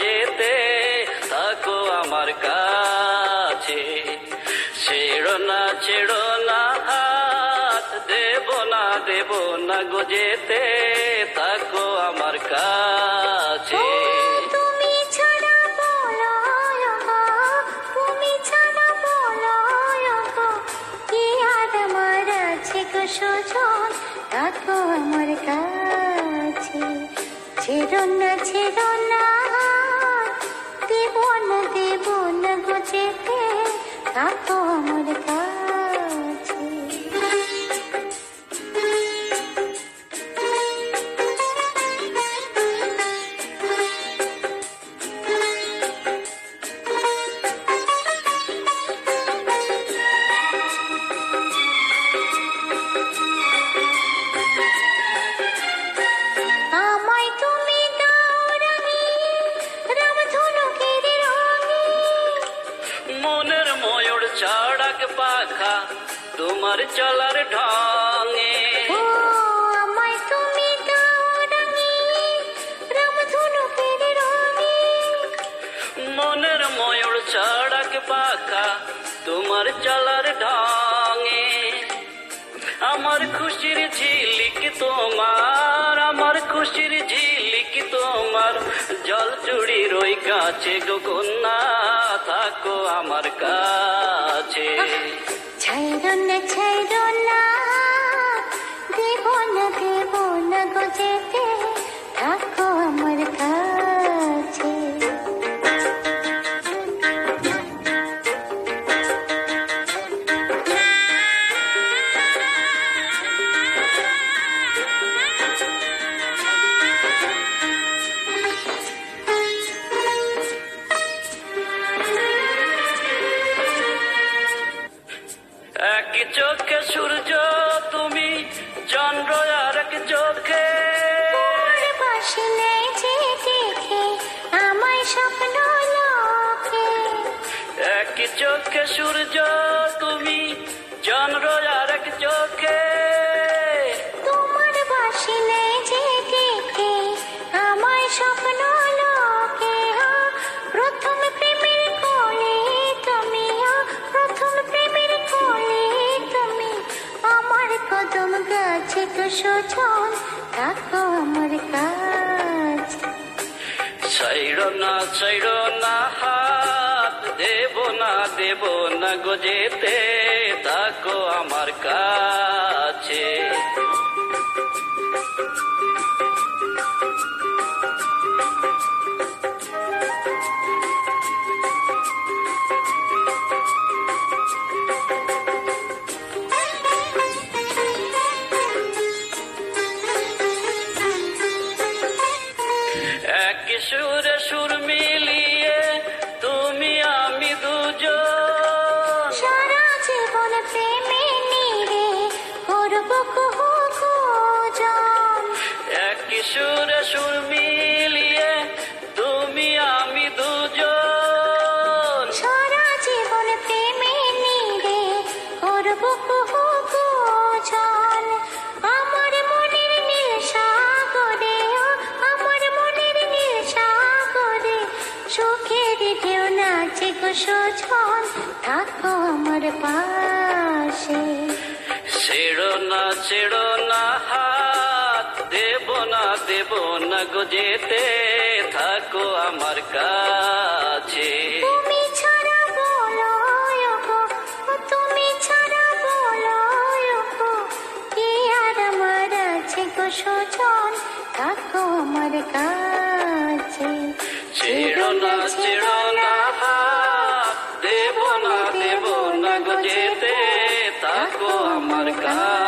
যেতে থাকো আমার কাছে। ছেড়ো না হাত, দেব না গো যেতে থাকো আমার কাছে। তুমি ছাড়া বলো গো, তুমি ছাড়া বলো গো, কি আর আমার আছে গো সুজন, থাকো আমার কাছে। ছেড়ো না দেব না গো যেতে থাকো আমার কাছে। আমায় তুমি দাও রানী, রামধনুকের রঙে। মনের ময়ূর ছাড়াক পাখা তোমার চলার ঢঙে। ও আমায় তুমি দাও রানী, রামধনুকের রঙে। মনের ময়ূর ছাড়াক পাখা তোমার চলার ঢঙে। আমার খুশির ঝিলিক তোমার, আমার খুশির ঝিলিক তোমার, জল চুড়ি রই কাছে গো কন্যা, থাকো আমার কাছে। ছাইরো না দেব না গো যেতে থাকো আমার কাছে। এক চোখে সূর্য তুমি, চন্দ্র আর এক চোখে। তোমার পাশে নেই যে দেখে আমায় স্বপ্ন লোকে। এক চোখে সূর্য তুমি, চন্দ্র আর এক চোখে। তোমার পাশে নেই যে দেখে আমায় স্বপ্ন লোকে। প্রথম প্রেমের কোলে তুমি, প্রথম প্রেমের কোলে তুমি, আমার কদম গাছে তো সুজন, থাকো আমার কাছে। ছাইড়ো না হাত, দেব না গো যেতে থাকো আমার কাছে। এক সুরে সুর মিলিয়ে তুমি আমি দুজন, সারা জীবন প্রেমে নিরে করবো খোঁজন। এক সুরে সুর মিলিয়ে তুমি আমি দুজন। সারা জীবন প্রেমে নিরে করবো খোঁজন। আমার মনের নীল সাগরে, আমার মনের নীল সাগরে, সুখের ঢেউ নাচে গো সুজন, থাকো আমার পাশে। ছেড়ো না হাত, দেব না গো যেতে থাকো আমার কাছে। তুমি ছাড়া বলো গো, তুমি ছাড়া বলো গো, কি আর আমার আছে গো সুজন, থাকো আমার কাছে। ছেড়ো না হাত, দেব না গো যেতে থাকো আমার কাছে।